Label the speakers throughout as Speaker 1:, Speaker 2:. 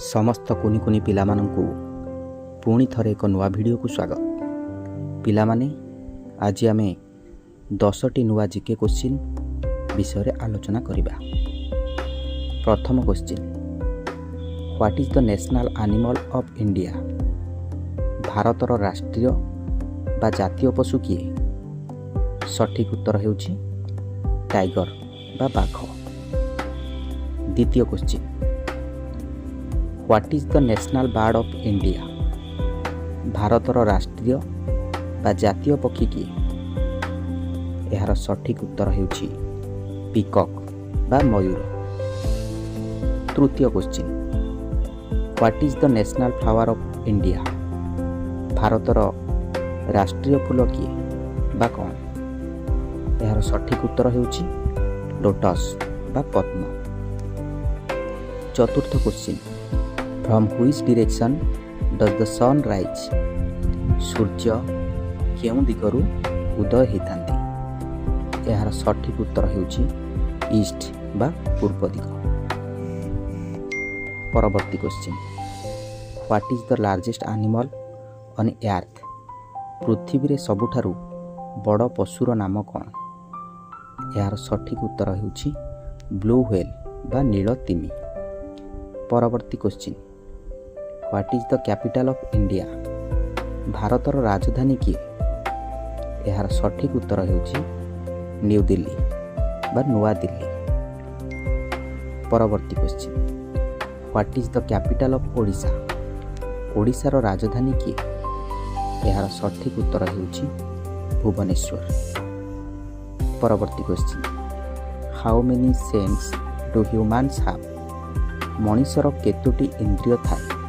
Speaker 1: समस्त कुनि कुनि पिलामानंकु पुणी थरे एक नुआ वीडियो को स्वागत। पिलामाने आज आमे 10टी नुआ जीके क्वेश्चन विषय रे आलोचना करिबा। प्रथम question, what is the national animal of India? भारतर राष्ट्रीय बा जातीय पशु किए? सठिक उत्तर हेउछि टाइगर बा बाघ। द्वितीय question, what is the national bird of India? भारतर राष्ट्रीय बा जातीय पक्षी किए? यार सठिक उत्तर हेउछि पिकॉक बा मयूर। तृतीय question, what is the national flower of India? भारतर राष्ट्रीय फूल किए बा कौन? यार सठिक उत्तर हेउछि लोटस बा पद्म। चतुर्थ question, from which direction does the sun rise? सूर्य केउं दिगरु उदय होइतांती? यार सठिक उत्तर हेउछि ईस्ट बा पूर्व दिग। परवर्ती question, what is the largest animal on earth? पृथ्वी रे सबुठारु बड़ पशुर नाम कौन? यार सठिक उत्तर हेउछि ब्लू व्हेल बा नील तिमी। परवर्ती question, what is the capital of India? भारतर राजधानी किए? यार सठिक उत्तर हेउछि न्यू दिल्ली बा नुआ दिल्ली। परवर्ती question, what is the capital of Odisha? ओडिशार राजधानी किए? यार सठिक उत्तर हेउछि भुवनेश्वर। परवर्ती question, how many senses do humans have? मनुष्यर केतोटी इंद्रिय थाए?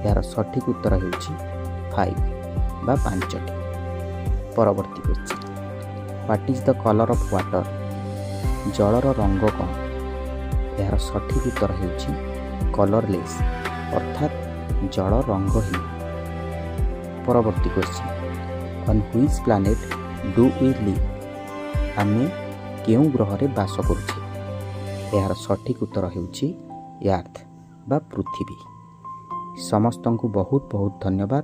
Speaker 1: यार सठिक उत्तर हेउछि 5 बा 5टी। परवर्ती question, what is the colour of water? जलर रंग कौन? यार सठिक उत्तर हेउछि कलरलेस अर्थात जल रंगहीन। परवर्ती question, on which planet do we live? आमे केउं ग्रह रे बास करूछे? यार सठिक उत्तर हेउछि अर्थ बा पृथ्वी। समस्तंकु बहुत बहुत धन्यवाद।